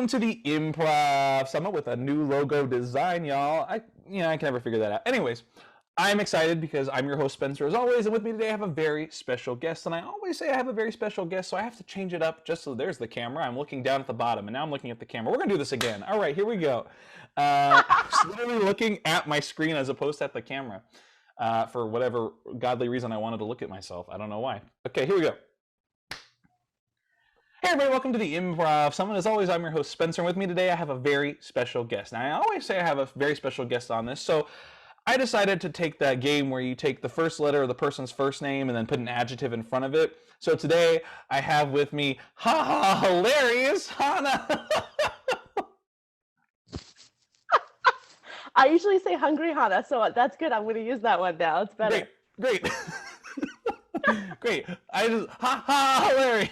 welcome to the Improv Summit with a new logo design, y'all. I can never figure that out. Anyways, I'm excited because I'm your host, Spencer, as always, and with me today I have a very special guest. And I always say I have a very special guest, so I have to change it up just so there's the camera. I'm looking down at the bottom, and now I'm looking at the camera. We're going to do this again. All right, here we go. I'm literally looking at my screen as opposed to at the camera for whatever godly reason I wanted to look at myself. I don't know why. Okay, here we go. Hey everybody, welcome to the Improv Summit. As always, I'm your host, Spencer, and with me today I have a very special guest. Now, I always say I have a very special guest on this, so I decided to take that game where you take the first letter of the person's first name and then put an adjective in front of it. So today I have with me, hilarious Hana. I usually say hungry Hana, so that's good. I'm going to use that one now. It's better. Great. Great. I just, hilarious.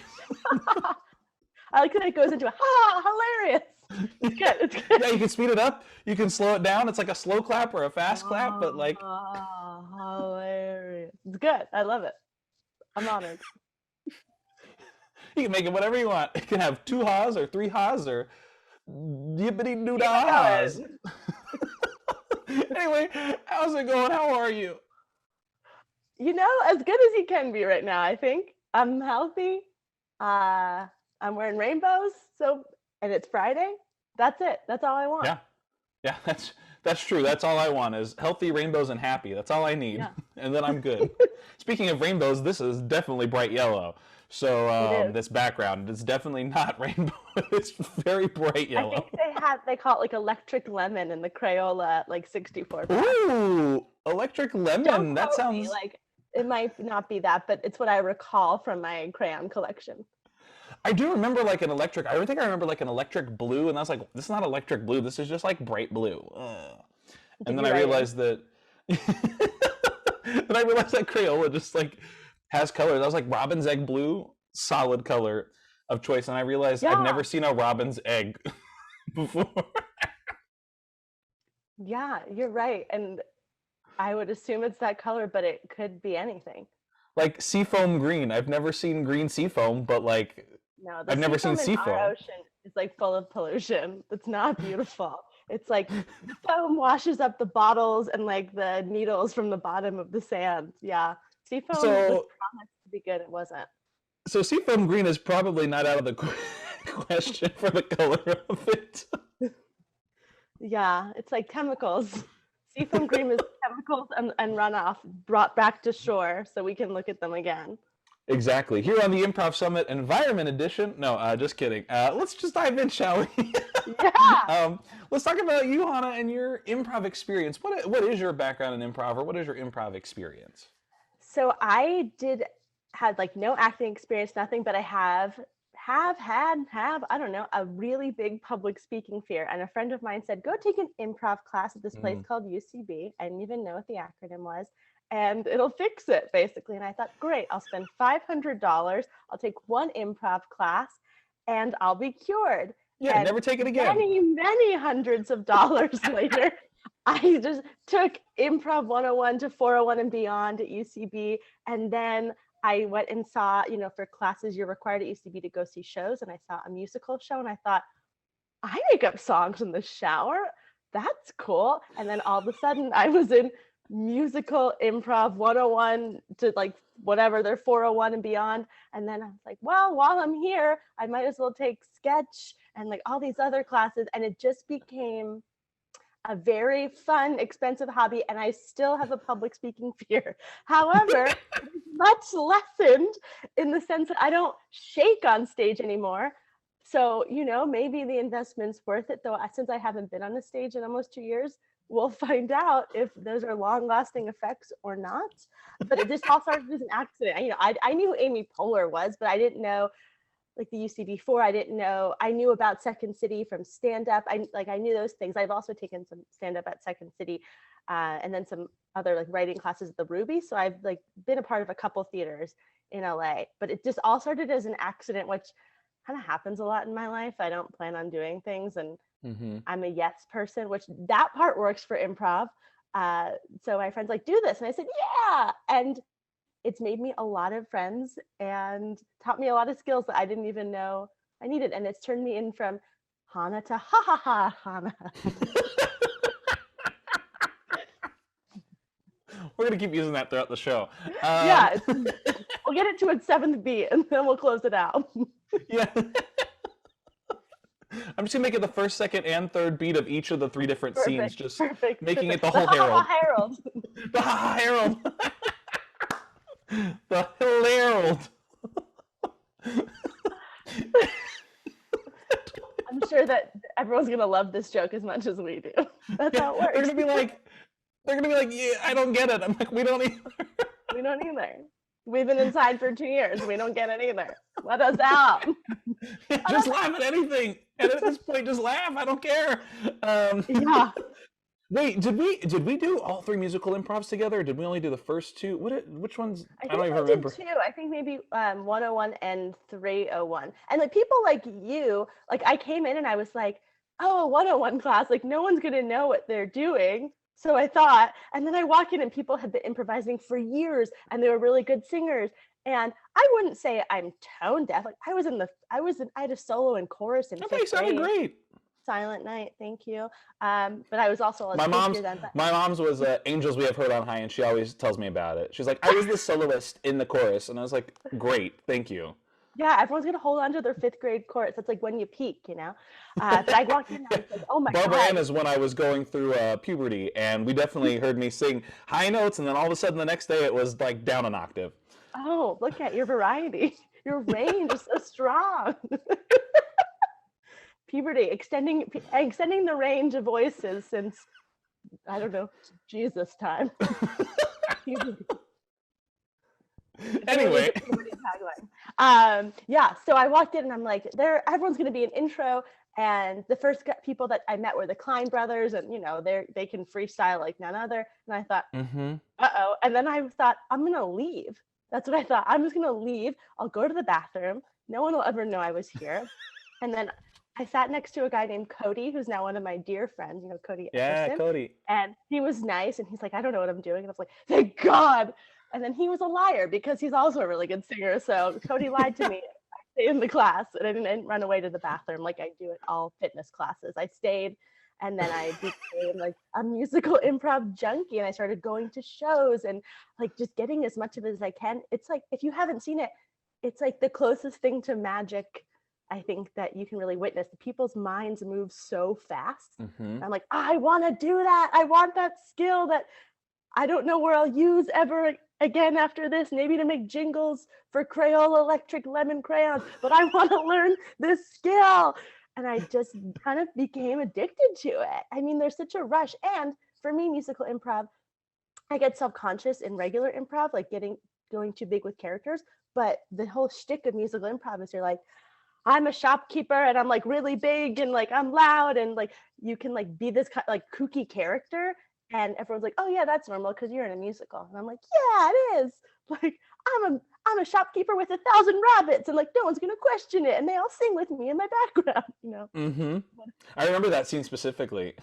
I like that it goes into hilarious. It's good. It's good. Yeah, you can speed it up. You can slow it down. It's like a slow clap or a fast clap, but like. Hilarious. It's good. I love it. I'm honored. You can make it whatever you want. It can have 2 ha's or 3 ha's or yippity doo ha's. Anyway, how's it going? How are you? You know, as good as you can be right now, I think. I'm healthy. I'm wearing rainbows, and it's Friday. That's it. That's all I want. Yeah, that's true. That's all I want is healthy rainbows and happy. That's all I need, yeah. And then I'm good. Speaking of rainbows, this is definitely bright yellow. So this background, it's definitely not rainbow. It's very bright yellow. I think they call it like electric lemon in the Crayola like 64 pack. Ooh, electric lemon. That sounds like it might not be that, but it's what I recall from my crayon collection. I do remember like an electric. I think I remember like an electric blue, and I was like, "This is not electric blue. This is just like bright blue." And then I realized that. Then I realized that Crayola just like has colors. I was like, robin's egg blue, solid color of choice, and I realized I've never seen a robin's egg before. Yeah, you're right, and I would assume it's that color, but it could be anything. Like seafoam green. I've never seen green seafoam, but like. No, I've never seen seafoam. Our ocean is like full of pollution. It's not beautiful. It's like the foam washes up the bottles and like the needles from the bottom of the sand. Yeah, seafoam was promised to be good. It wasn't. So seafoam green is probably not out of the question for the color of it. Yeah, it's like chemicals. Seafoam green is chemicals and runoff brought back to shore so we can look at them again. Exactly. Here on the Improv Summit Environment Edition. No, just kidding. Let's just dive in, shall we? Yeah. Let's talk about you, Hana, and your improv experience. What is your background in improv, or what is your improv experience? So I had like no acting experience, nothing, but I have I don't know, a really big public speaking fear. And a friend of mine said, go take an improv class at this place called UCB. I didn't even know what the acronym was. And it'll fix it, basically. And I thought, great, I'll spend $500. I'll take one improv class and I'll be cured. Yeah, and never take it again. Many hundreds of dollars later, I just took Improv 101 to 401 and beyond at UCB. And then I went and saw, for classes, you're required at UCB to go see shows. And I saw a musical show and I thought, I make up songs in the shower. That's cool. And then all of a sudden I was in musical improv 101 to like whatever they're 401 and beyond. And then I was like, well, while I'm here, I might as well take sketch and like all these other classes. And it just became a very fun, expensive hobby. And I still have a public speaking fear. However, it's much lessened in the sense that I don't shake on stage anymore. So, maybe the investment's worth it, though, since I haven't been on the stage in almost 2 years. We'll find out if those are long-lasting effects or not. But it just all started as an accident. I knew who Amy Poehler was, but I didn't know like the UCB 4. I knew about Second City from stand-up. I knew those things. I've also taken some stand-up at Second City, and then some other like writing classes at the Ruby. So I've like been a part of a couple theaters in LA. But it just all started as an accident, which kind of happens a lot in my life. I don't plan on doing things, and I'm a yes person, which that part works for improv. So my friend's like, do this. And I said, yeah. And it's made me a lot of friends and taught me a lot of skills that I didn't even know I needed. And it's turned me in from Hana to ha ha ha Hana. We're going to keep using that throughout the show. Yeah, we'll get it to its 7th beat and then we'll close it out. Yeah. I'm just going to make it the first, second, and third beat of each of the 3 different scenes, just making it the whole herald. Herald. The herald. The herald. I'm sure that everyone's going to love this joke as much as we do. That's how it works. They're going to be like, yeah, I don't get it. I'm like, we don't either. We don't either. We've been inside for 2 years. We don't get it either. Let us out. Just laugh at anything. And at this point, just laugh. I don't care. Yeah. Wait, did we do all 3 musical improvs together? Or did we only do the first 2? Which ones? I don't even remember. Did 2. I think maybe 101 and 301. And like people like you, like I came in and I was like, oh, a 101 class, like no one's gonna know what they're doing. So I thought, and then I walk in and people had been improvising for years and they were really good singers. And I wouldn't say I'm tone deaf. Like I had a solo and chorus in 5th grade. You sounded great. Silent Night, thank you. But I was also my mom's was Angels We Have Heard on High, and she always tells me about it. She's like, I was the soloist in the chorus, and I was like, great, thank you. Yeah, everyone's gonna hold on to their 5th grade chorus. That's like when you peak, you know. But I walked in and I was like, oh my god. Barbara Ann is when I was going through puberty, and we definitely heard me sing high notes, and then all of a sudden the next day it was like down an octave. Oh, look at your variety. Your range is so strong. Puberty, extending the range of voices since, I don't know, Jesus time. Anyway. Yeah, so I walked in and I'm like, everyone's gonna be an intro, and the first people that I met were the Klein brothers, and you know, they can freestyle like none other. And I thought, uh-oh. And then I thought, I'm gonna leave. That's what I thought. I'm just gonna leave. I'll go to the bathroom. No one will ever know I was here. And then I sat next to a guy named Cody, who's now one of my dear friends, you know, Cody. Yeah, Anderson. Cody. And he was nice, and he's like, I don't know what I'm doing. And I was like, thank God. And then he was a liar because he's also a really good singer. So Cody lied to me. I stayed in the class, and I didn't run away to the bathroom like I do at all fitness classes. I stayed, and then I became like a musical improv junkie, and I started going to shows and like just getting as much of it as I can. It's like, if you haven't seen it, it's like the closest thing to magic I think that you can really witness. People's minds move so fast. I'm like, I want to do that. I want that skill that I don't know where I'll use ever again after this, maybe to make jingles for Crayola electric lemon crayons, but I want to learn this skill. And I just kind of became addicted to it. I mean, there's such a rush. And for me, musical improv, I get self-conscious in regular improv, like going too big with characters. But the whole shtick of musical improv is you're like, I'm a shopkeeper and I'm like really big and like I'm loud, and like you can like be this like kooky character, and everyone's like, oh yeah, that's normal because you're in a musical. And I'm like, yeah, it is. Like I'm a shopkeeper with 1,000 rabbits, and like no one's gonna question it, and they all sing with me in my background, you know. I remember that scene specifically.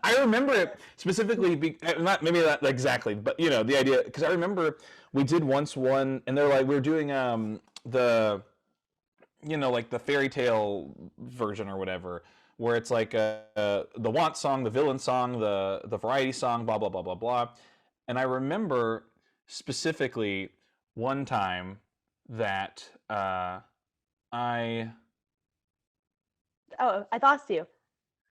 I remember it specifically, not maybe not exactly, but you know, the idea, because I remember we did once one, and they're like, we were doing the, you know, like the fairy tale version or whatever, where it's like the want song, the villain song, the variety song, blah blah blah blah blah. And I remember specifically one time that I lost you.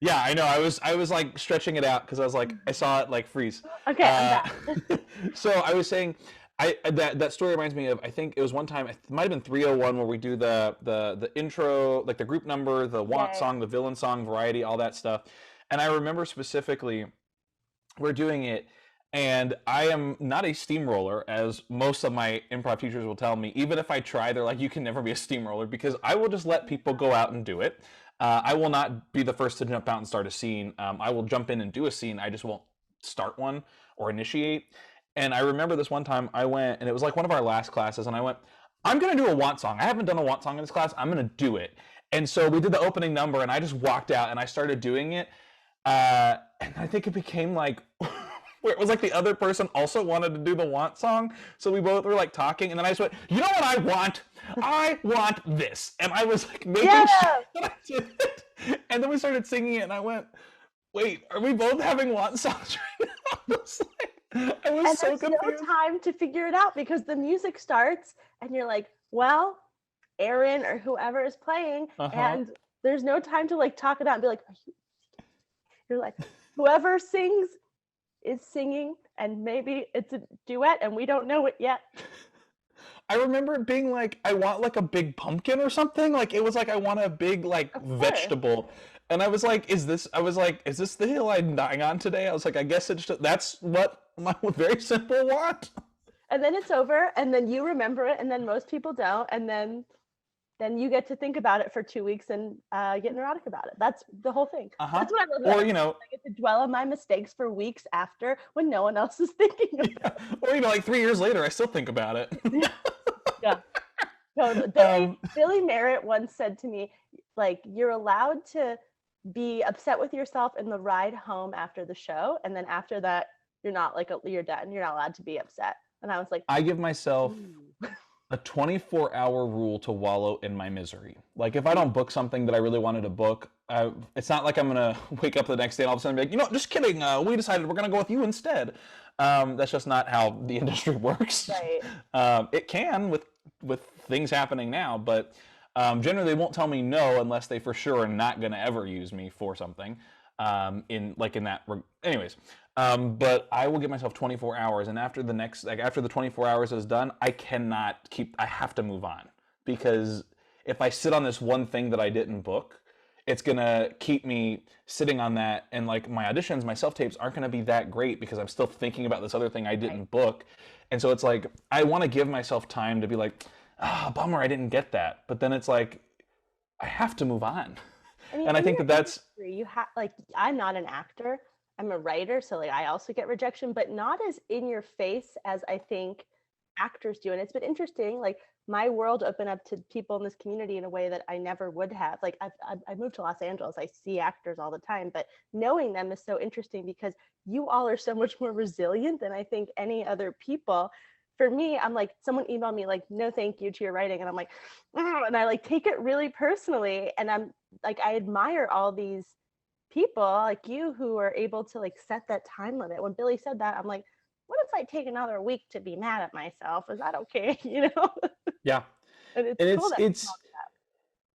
Yeah, I know. I was like stretching it out because I was like, I saw it like freeze. Okay, I'm back. So I was saying, that story reminds me of, I think it was one time, it might have been 301, where we do the intro, like the group number, the want song, the villain song, variety, all that stuff. And I remember specifically, we're doing it, and I am not a steamroller, as most of my improv teachers will tell me. Even if I try, they're like, you can never be a steamroller, because I will just let people go out and do it. I will not be the first to jump out and start a scene. I will jump in and do a scene. I just won't start one or initiate. And I remember this one time I went, and it was like one of our last classes, and I went, I'm going to do a want song. I haven't done a want song in this class. I'm going to do it. And so we did the opening number, and I just walked out, and I started doing it. And I think it became like where it was like the other person also wanted to do the want song. So we both were like talking, and then I just went, you know what I want? I want this. And I was like making Yeah. sure that I did it. And then we started singing it, and I went, wait, are we both having want songs right now? I was And so there's confused. no time to figure it out because the music starts and you're like, well, Aaron or whoever is playing, and there's no time to like talk it out and be like, you're like, whoever sings is singing, and maybe it's a duet and we don't know it yet. I remember it being like, I want like a big pumpkin or something. Like it was like I want a big like vegetable. And I was like, is this the hill I'm dying on today? I was like, I guess that's what my very simple want. And then it's over, and then you remember it, and then most people don't, and then you get to think about it for 2 weeks and get neurotic about it. That's the whole thing. That's what I love about it. I get to dwell on my mistakes for weeks after when no one else is thinking about it. Or like 3 years later, I still think about it. Yeah. Totally. Billy Merritt once said to me, like, you're allowed to be upset with yourself in the ride home after the show, and then after that, you're not like you're done. You're not allowed to be upset. And I was like, I give myself a 24-hour rule to wallow in my misery. Like if I don't book something that I really wanted to book, it's not like I'm gonna wake up the next day and all of a sudden be like, you know, just kidding. We decided we're gonna go with you instead. That's just not how the industry works. Right. It can with things happening now, but generally they won't tell me no unless they for sure are not gonna ever use me for something. Anyways. But I will give myself 24 hours, and after the 24 hours is done, I have to move on, because if I sit on this one thing that I didn't book, it's gonna keep me sitting on that, and like my auditions, my self-tapes aren't gonna be that great because I'm still thinking about this other thing I didn't book. And so it's like, I want to give myself time to be like, bummer, I didn't get that. But then it's like, I have to move on. I mean, and I think that's you have like, I'm not an actor, I'm a writer, so like I also get rejection, but not as in your face as I think actors do. And it's been interesting, like my world opened up to people in this community in a way that I never would have. Like I moved to Los Angeles, I see actors all the time, but knowing them is so interesting because you all are so much more resilient than I think any other people. For me, I'm like, someone emailed me like, no thank you to your writing, and I'm like, and I like take it really personally, and I'm like, I admire all these people like you who are able to like set that time limit. When Billy said that, I'm like, what if I take another week to be mad at myself? Is that okay? You know? Yeah. And it's cool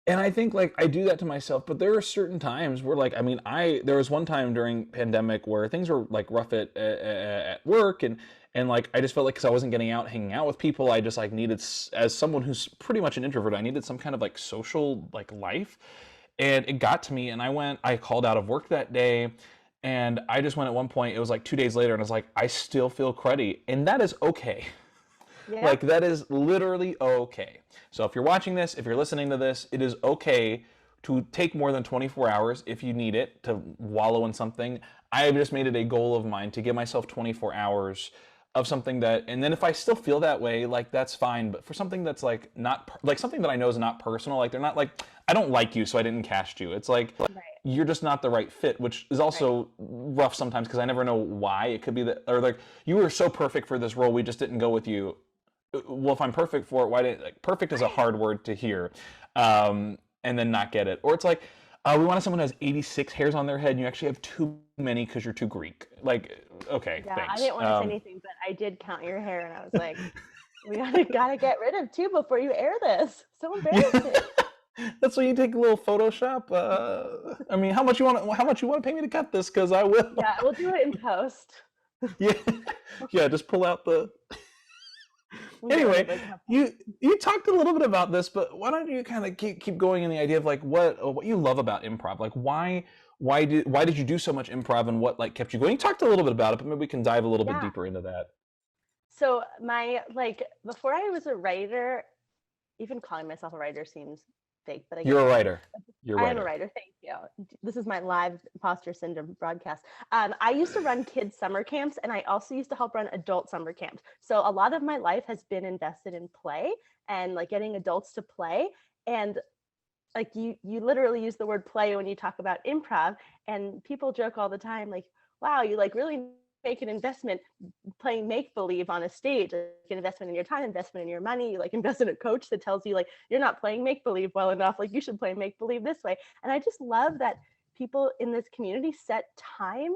and I think like I do that to myself, but there are certain times where like, I mean, there was one time during pandemic where things were like rough at work, and like I just felt like because I wasn't getting out hanging out with people, I just like needed, as someone who's pretty much an introvert, I needed some kind of like social like life. And it got to me, and I called out of work that day, and I just went at one point, it was like 2 days later, and I was like, I still feel cruddy, and that is okay. Yeah. Like that is literally okay. So if you're watching this, if you're listening to this, it is okay to take more than 24 hours if you need it to wallow in something. I have just made it a goal of mine to give myself 24 hours of something that, and then if I still feel that way, like that's fine. But for something that's like not like something that I know is not personal, like they're not like, I don't like you, so I didn't cast you. It's like, you're just not the right fit, which is also rough sometimes because I never know why. It could be that, or like, you were so perfect for this role, we just didn't go with you. Well, if I'm perfect for it, why didn't, like, perfect is a hard word to hear, and then not get it. Or it's like, we wanted someone who has 86 hairs on their head, and you actually have too many because you're too Greek. Like, okay, yeah, thanks. I didn't want to say anything, but I did count your hair, and I was like, we gotta get rid of 2 before you air this. So embarrassing. That's why you take a little Photoshop. I mean, how much you want to pay me to cut this? Because I will. Yeah, we'll do it in post. Yeah, just pull out the. Anyway, you talked a little bit about this, but why don't you kind of keep going in the idea of like what you love about improv? Like why did you do so much improv, and what like kept you going? You talked a little bit about it, but maybe we can dive a little bit deeper into that. So before I was a writer, even calling myself a writer seems fake, but you're a writer. I am a writer. Thank you. This is my live imposter syndrome broadcast. I used to run kids summer camps, and I also used to help run adult summer camps. So a lot of my life has been invested in play and like getting adults to play. And like you literally use the word play when you talk about improv, and people joke all the time like, wow, you like really make an investment playing make believe on a stage, like an investment in your time, investment in your money, like invest in a coach that tells you like you're not playing make believe well enough, like you should play make believe this way. And I just love that people in this community set time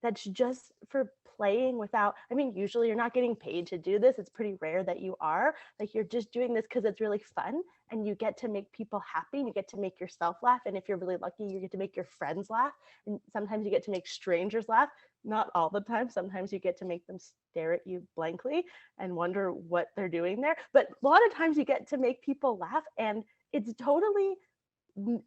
that's just for playing without, I mean, usually you're not getting paid to do this. It's pretty rare that you are. Like you're just doing this because it's really fun and you get to make people happy and you get to make yourself laugh. And if you're really lucky, you get to make your friends laugh. And sometimes you get to make strangers laugh. Not all the time. Sometimes you get to make them stare at you blankly and wonder what they're doing there. But a lot of times you get to make people laugh, and it's totally,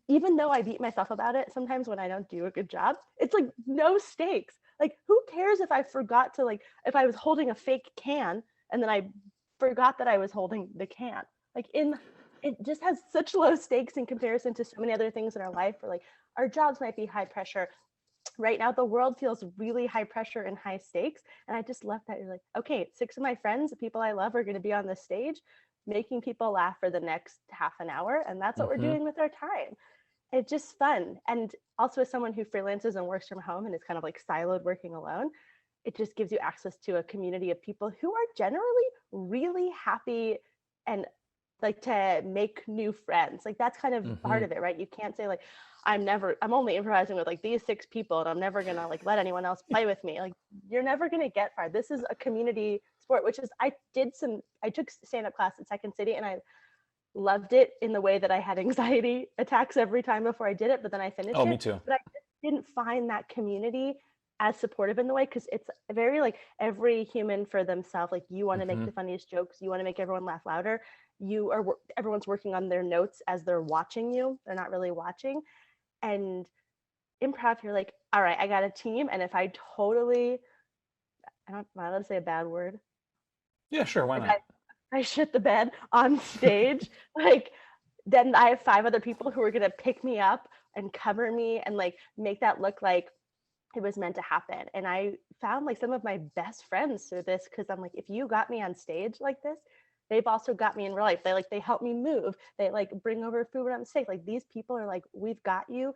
even though I beat myself about it sometimes when I don't do a good job, it's like no stakes. Like who cares if I forgot to, like, if I was holding a fake can and then I forgot that I was holding the can. Like it just has such low stakes in comparison to so many other things in our life, where like our jobs might be high pressure. Right now the world feels really high pressure and high stakes, and I just love that you're like, okay, 6 of my friends, the people I love, are going to be on the stage making people laugh for the next half an hour, and that's what we're doing with our time. It's just fun. And also, as someone who freelances and works from home and is kind of like siloed working alone, it just gives you access to a community of people who are generally really happy and like to make new friends. Like that's kind of part of it, right? You can't say like, I'm only improvising with like these 6 people and I'm never gonna like let anyone else play with me. Like you're never gonna get far. This is a community sport, which is, I took stand-up class at Second City and I loved it in the way that I had anxiety attacks every time before I did it, but then I finished it. Oh, me too. But I just didn't find that community as supportive in the way, because it's very like every human for themselves. Like you want to make the funniest jokes, you want to make everyone laugh louder. Everyone's working on their notes as they're watching you. They're not really watching. And improv, you're like, all right, I got a team, and if I totally, I'm not allowed to say a bad word. Yeah, sure, why not? I shit the bed on stage, like then I have 5 other people who are gonna pick me up and cover me and like make that look like it was meant to happen. And I found like some of my best friends through this, because I'm like, if you got me on stage like this, they've also got me in real life. They help me move. They like bring over food when I'm sick. Like these people are like, we've got you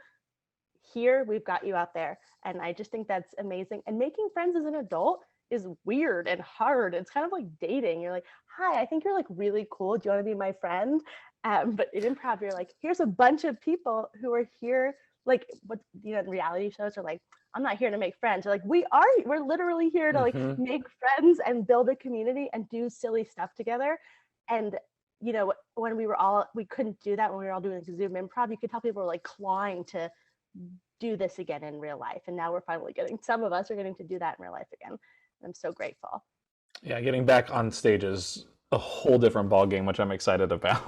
here, we've got you out there. And I just think that's amazing. And making friends as an adult is weird and hard. It's kind of like dating. You're like, hi, I think you're like really cool. Do you want to be my friend? But in improv, you're like, here's a bunch of people who are here. Like what, reality shows are like, I'm not here to make friends. They're like, we're literally here to like make friends and build a community and do silly stuff together. And when we couldn't do that when we were all doing like Zoom improv, you could tell people were like clawing to do this again in real life. And now some of us are getting to do that in real life again. I'm so grateful. Yeah, getting back on stage is a whole different ball game, which I'm excited about.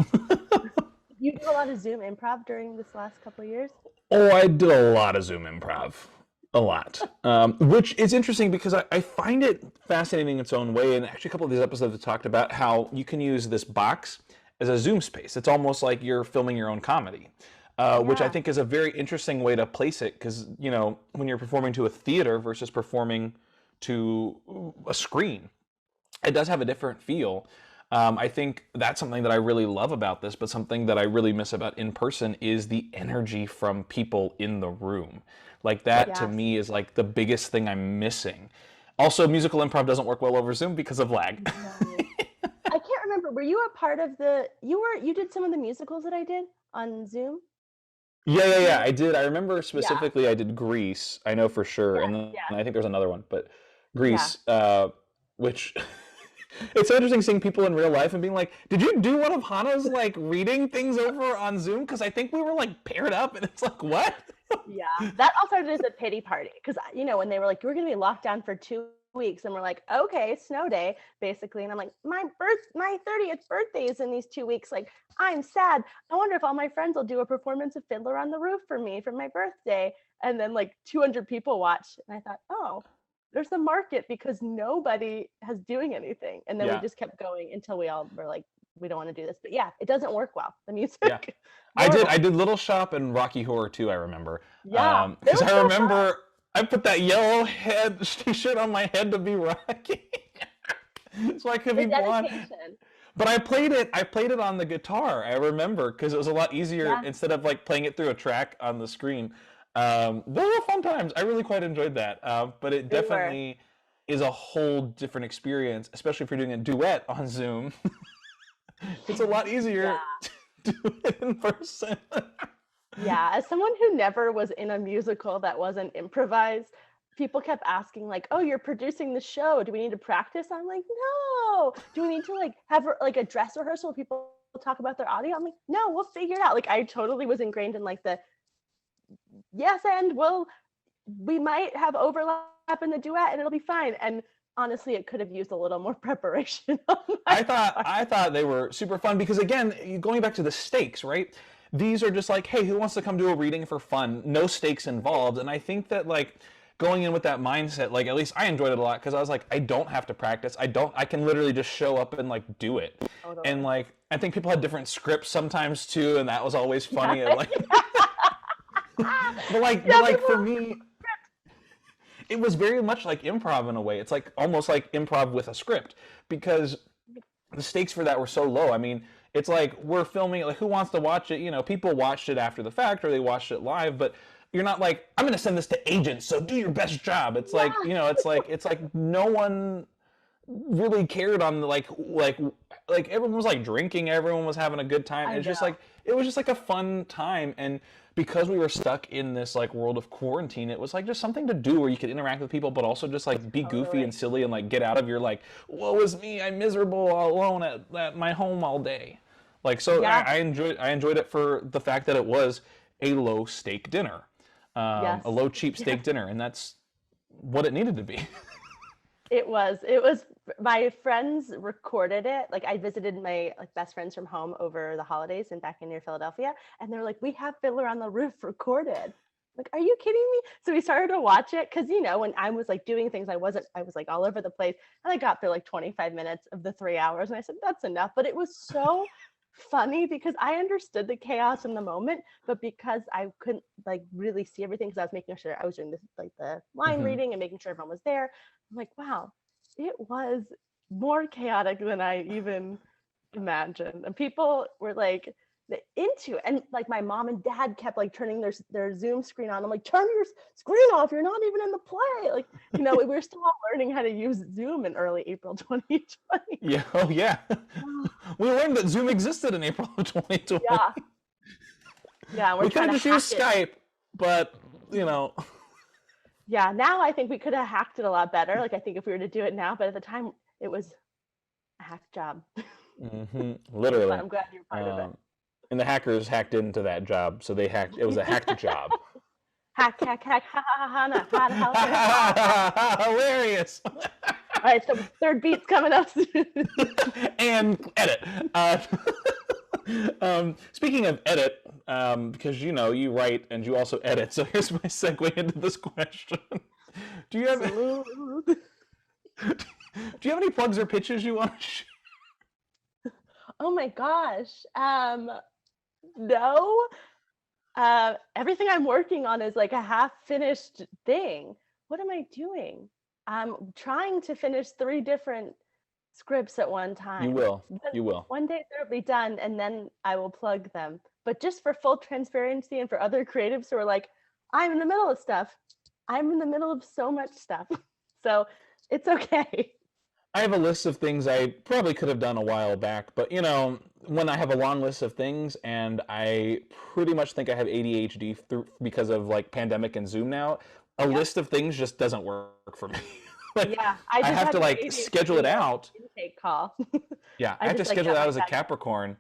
You do a lot of Zoom improv during this last couple of years? Oh, I did a lot of Zoom improv. A lot. Which is interesting because I find it fascinating in its own way. And actually a couple of these episodes have talked about how you can use this box as a Zoom space. It's almost like you're filming your own comedy. Which I think is a very interesting way to place it, because, when you're performing to a theater versus performing to a screen, it does have a different feel. I think that's something that I really love about this, but something that I really miss about in person is the energy from people in the room. Like that to me is like the biggest thing I'm missing. Also, musical improv doesn't work well over Zoom because of lag. I can't remember. Were you a part of you did some of the musicals that I did on Zoom? Yeah, I did. I remember specifically I did Grease, I know for sure. And then I think there's another one, but Grease, which it's so interesting seeing people in real life and being like, did you do one of Hana's like reading things over on Zoom? Because I think we were like paired up, and it's like, what? Yeah, that all started as a pity party, because when they were like, we're gonna be locked down for 2 weeks, and we're like, okay, snow day basically, and I'm like, my 30th birthday is in these 2 weeks, like I'm sad. I wonder if all my friends will do a performance of Fiddler on the Roof for me for my birthday. And then like 200 people watched, and I thought, oh, there's a market, because nobody has doing anything. And then we just kept going until we all were like, we don't want to do this. But yeah, it doesn't work well, the music. Yeah. I did Little Shop and Rocky Horror too, I remember. Yeah. Because I remember I put that yellow head t-shirt on my head to be Rocky. So I could be blonde. But I played it on the guitar, I remember, because it was a lot easier instead of like playing it through a track on the screen. Those were fun times. I really quite enjoyed that. But it definitely is a whole different experience, especially if you're doing a duet on Zoom. It's a lot easier to do it in person. Yeah, as someone who never was in a musical that wasn't improvised, people kept asking like, "Oh, you're producing the show. Do we need to practice?" I'm like, "No." Do we need to like have like a dress rehearsal where people talk about their audio? I'm like, "No, we'll figure it out." Like I totally was ingrained in like the yes, and we might have overlap in the duet and it'll be fine. And honestly, it could have used a little more preparation on my part. I thought they were super fun because again, going back to the stakes, right? These are just like, hey, who wants to come do a reading for fun? No stakes involved. And I think that like going in with that mindset, like at least I enjoyed it a lot because I was like, I don't have to practice. I can literally just show up and like do it. Totally. And like I think people had different scripts sometimes too, and that was always funny. And, like, but like for me, it was very much like improv in a way. It's like almost like improv with a script because the stakes for that were so low. I mean, it's like we're filming it, like who wants to watch it? You know, people watched it after the fact or they watched it live, but you're not like, I'm going to send this to agents, so do your best job. It's like, you know, it's like no one really cared on like everyone was like drinking, everyone was having a good time. It's just like it was just like a fun time, and because we were stuck in this like world of quarantine, it was like just something to do where you could interact with people, but also just like be goofy and silly and like get out of your like, woe is me, I'm miserable all alone at my home all day. Like so, I enjoyed it for the fact that it was a low stake dinner, a low cheap steak dinner, and that's what it needed to be. It was my friends recorded it. Like I visited my like best friends from home over the holidays and back in near Philadelphia, and they're like, we have Fiddler on the Roof recorded. Like, are you kidding me? So we started to watch it because you know when I was like doing things, I was like all over the place, and I got through like 25 minutes of the 3 hours, and I said that's enough. But it was so funny because I understood the chaos in the moment, but because I couldn't like really see everything because I was making sure I was doing this like the line reading and making sure everyone was there. I'm like, wow, it was more chaotic than I even imagined. And people were like into it. And like my mom and dad kept like turning their Zoom screen on. I'm like, turn your screen off. You're not even in the play. Like, you know, we were still learning how to use Zoom in early April 2020. Yeah. Oh, yeah. We learned that Zoom existed in April of 2020. Yeah. Yeah. We could have just used Skype, but, you know. Yeah. Now I think we could have hacked it a lot better. Like, I think if we were to do it now, but at the time it was a hack job. Literally. I'm glad you're part of it. And the hackers hacked into that job, so they hacked. It was a hacked job. Hack, Hana. Hilarious. All right, so third beat's coming up soon. And edit. Speaking of edit, because you know you write and you also edit, so here's my segue into this question. Do you have any plugs or pitches you want to share? Oh my gosh. No. Everything I'm working on is like a half-finished thing. What am I doing? I'm trying to finish 3 different scripts at one time. You will. You will. One day they'll be done, and then I will plug them. But just for full transparency and for other creatives who are like, I'm in the middle of stuff. I'm in the middle of so much stuff. So it's okay. I have a list of things I probably could have done a while back, but you know, when I have a long list of things and I pretty much think I have ADHD because of like pandemic and Zoom now, a list of things just doesn't work for me. Like, yeah, I have to like schedule it out. Intake call. Yeah, I have to schedule it out as a Capricorn,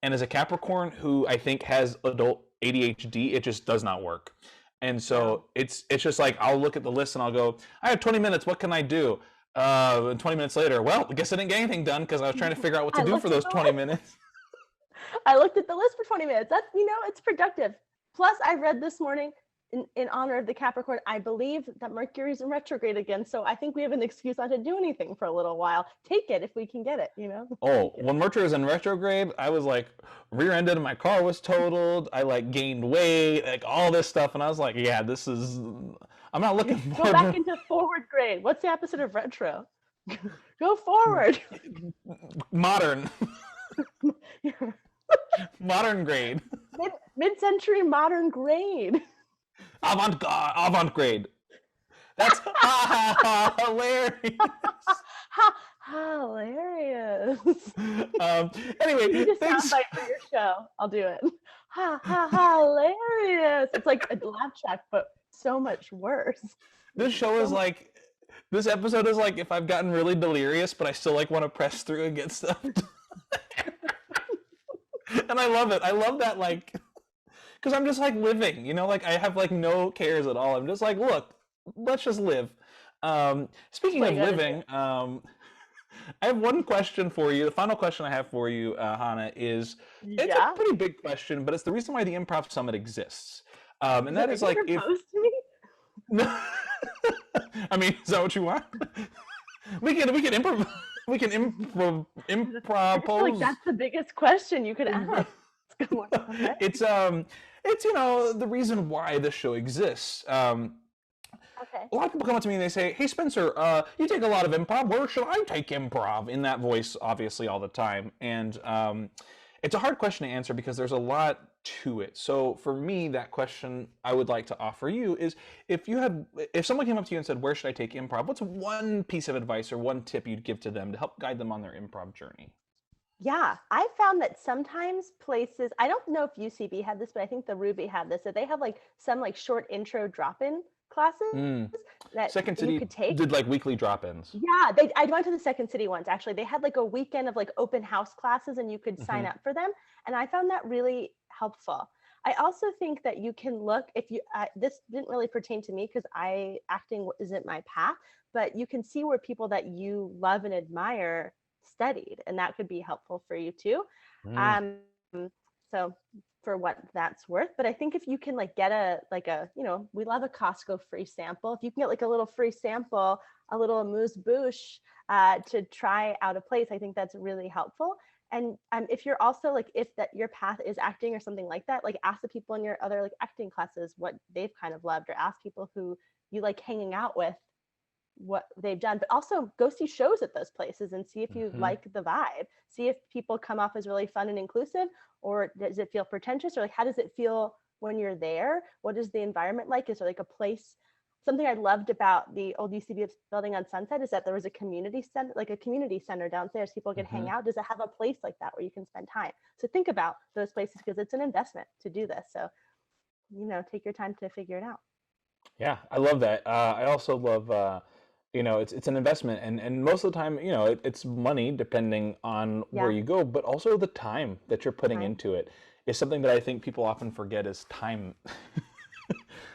and as a Capricorn who I think has adult ADHD, it just does not work. And so it's just like I'll look at the list and I'll go, I have 20 minutes. What can I do? And 20 minutes later, well, I guess I didn't get anything done because I was trying to figure out what to do for those 20 minutes. I looked at the list for 20 minutes. That's, you know, it's productive. Plus, I read this morning in honor of the Capricorn, I believe that Mercury's in retrograde again. So I think we have an excuse not to do anything for a little while. Take it if we can get it, you know? Oh, when Mercury was in retrograde, I was like rear-ended and my car was totaled. I like gained weight, like all this stuff. And I was like, yeah, this is... I'm not looking forward. Go back into forward grade. What's the opposite of retro? Go forward. Modern. Modern grade. Mid-century modern grade. Avant-grade. That's hilarious. Hilarious. Anyway, You just thanks. soundbite for your show. I'll do it. Hilarious. It's like a laugh track, but so much worse. This show is like, this episode is like if I've gotten really delirious, but I still like want to press through and get stuff done. And I love it. I love that, like, because I'm just like living, you know, like I have like no cares at all. I'm just like, look, let's just live. Speaking of living, I have one question for you. The final question I have for you, Hana, is it's a pretty big question, but it's the reason why the Improv Summit exists. And that is like, if to me? no, I mean, is that what you want? we can improv. We can improv. I feel like that's the biggest question you could ask. It's you know, the reason why this show exists. Okay. A lot of people come up to me and they say, "Hey Spencer, you take a lot of improv. Where should I take improv?" In that voice, obviously, all the time. And it's a hard question to answer because there's a lot to it. So for me, that question I would like to offer you is, if someone came up to you and said, "Where should I take improv?" What's one piece of advice or one tip you'd give to them to help guide them on their improv journey? Yeah, I found that sometimes places, I don't know if UCB had this, but I think the Ruby had this, that they have like some like short intro drop-in classes that Second City you could take. did like weekly drop-ins. Yeah, I went to the Second City ones actually. They had like a weekend of like open house classes and you could sign up for them. And I found that really helpful. I also think that you can look, if you, this didn't really pertain to me because acting isn't my path, but you can see where people that you love and admire studied, and that could be helpful for you too. So for what that's worth, but I think if you can like get you know, we love a Costco free sample. If you can get like a little free sample, a little amuse bouche to try out a place, I think that's really helpful. And if you're also like, if that your path is acting or something like that, like ask the people in your other like acting classes what they've kind of loved, or ask people who you like hanging out with what they've done, but also go see shows at those places and see if you like the vibe. See if people come off as really fun and inclusive, or does it feel pretentious, or like how does it feel when you're there? What is the environment like? Is there like a place? Something I loved about the old UCB building on Sunset is that there was a community center, like a community center downstairs. People could hang out. Does it have a place like that where you can spend time? So think about those places because it's an investment to do this. So, you know, take your time to figure it out. Yeah, I love that. I also love, you know, it's an investment, and most of the time, you know, it's money depending on where you go, but also the time that you're putting into it is something that I think people often forget is time.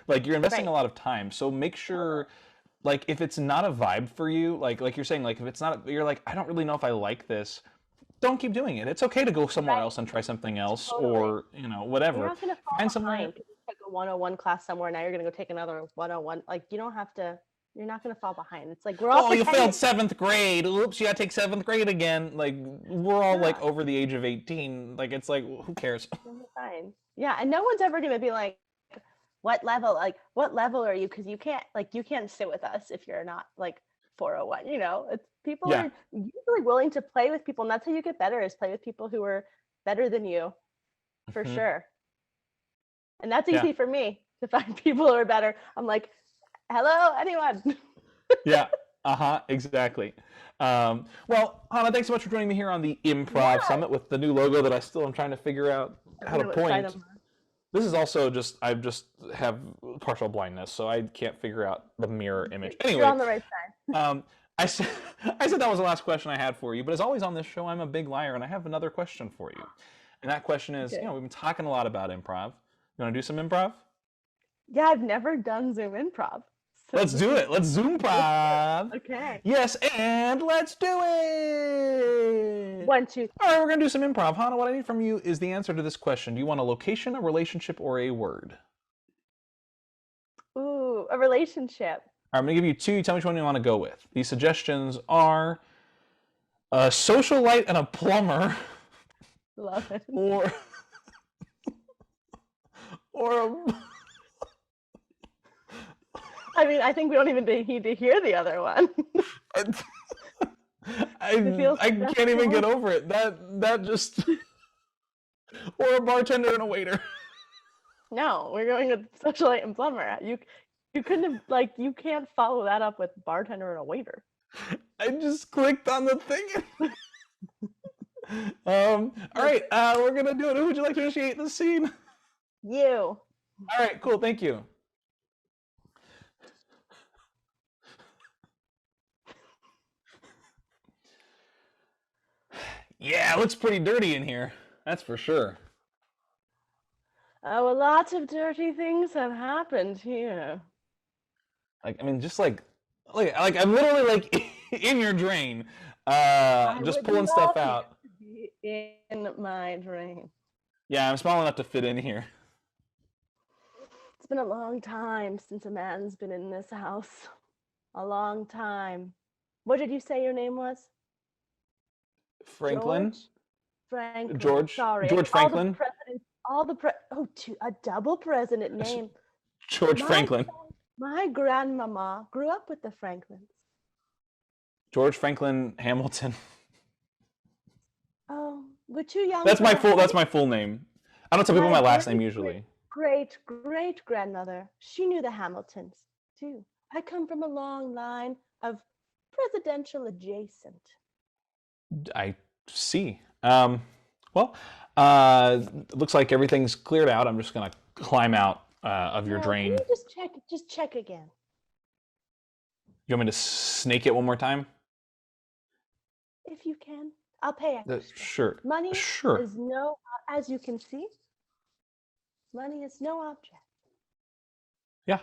Like you're investing a lot of time, so make sure, like if it's not a vibe for you, like you're saying, like if it's not, you're like, I don't really know if I like this. Don't keep doing it. It's okay to go somewhere else and try something else, or you know, whatever. You're not gonna fall behind. You took a 101 class somewhere, now you're gonna go take another 101. Like you don't have to. You're not gonna fall behind. It's like we're all. Oh, you failed 7th grade. Oops, you gotta take 7th grade again. Like we're all like over the age of 18. Like it's like, who cares? Fine. Yeah, and no one's ever gonna be like, what level? Like what level are you? Because you can't sit with us if you're not like 401. You know, it's people are usually willing to play with people, and that's how you get better, is play with people who are better than you, for sure. And that's easy for me to find people who are better. I'm like, hello, anyone. Yeah. Exactly. Well, Hana, thanks so much for joining me here on the Improv Summit with the new logo that I still am trying to figure out how to point. This is also just, I just have partial blindness, so I can't figure out the mirror image. Anyway, you're on the right side. I said that was the last question I had for you, but as always on this show, I'm a big liar, and I have another question for you. And that question is, you know, we've been talking a lot about improv. You want to do some improv? Yeah, I've never done Zoom improv. So let's do it. Let's Zoom improv. Okay. Yes, and let's do it. 1, 2. All right, we're going to do some improv. Hana, what I need from you is the answer to this question. Do you want a location, a relationship, or a word? Ooh, a relationship. All right, I'm going to give you 2. You tell me which one you want to go with. These suggestions are a socialite and a plumber. Love it. Or I mean, I think we don't even need to hear the other one. I can't even get over it. That just or a bartender and a waiter. No, we're going with socialite and plumber. You couldn't have, like, you can't follow that up with bartender and a waiter. I just clicked on the thing. All right, we're gonna do it. Who would you like to initiate the scene? You. All right, cool. Thank you. Yeah, it looks pretty dirty in here. That's for sure. Oh, well, lots of dirty things have happened here. Like, I mean, just like I'm literally like in your drain, just pulling stuff out. In my drain. Yeah, I'm small enough to fit in here. It's been a long time since a man's been in this house. A long time. What did you say your name was? Franklin. Franklin. George. Sorry. George Franklin. A double president name. George Franklin. My grandmama grew up with the Franklins. George Franklin Hamilton. Oh, we're too young. That's my full name. I don't tell people my last name usually. Great grandmother. She knew the Hamiltons too. I come from a long line of presidential adjacent. I see. Well, looks like everything's cleared out. I'm just gonna climb out of your drain. Can you just check again? You want me to snake it one more time? If you can, I'll pay extra. Sure. Money sure. is no, as you can see, money is no object. Yeah.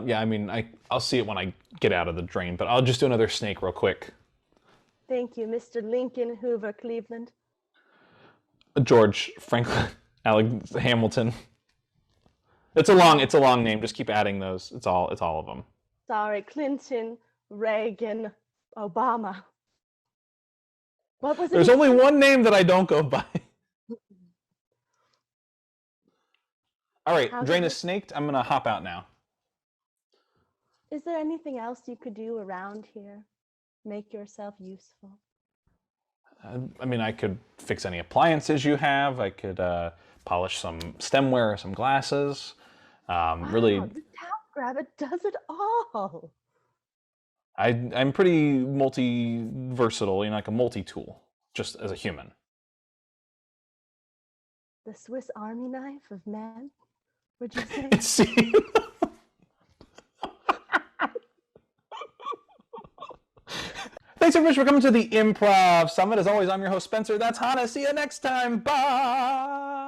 Yeah. I mean, I'll see it when I get out of the drain, but I'll just do another snake real quick. Thank you, Mr. Lincoln Hoover Cleveland. George Franklin Hamilton. It's a long name. Just keep adding those. It's all of them. Sorry, Clinton, Reagan, Obama. What was it? There's only one name that I don't go by. All right, drain is snaked. I'm gonna hop out now. Is there anything else you could do around here? Make yourself useful. I mean, I could fix any appliances you have. I could polish some stemware or some glasses. Wow, really, the TaskRabbit does it all. I'm pretty multi-versatile, like a multi-tool, just as a human. The Swiss Army knife of man, would you say? Thanks so much for coming to the Improv Summit. As always, I'm your host, Spencer. That's Hana. See you next time. Bye.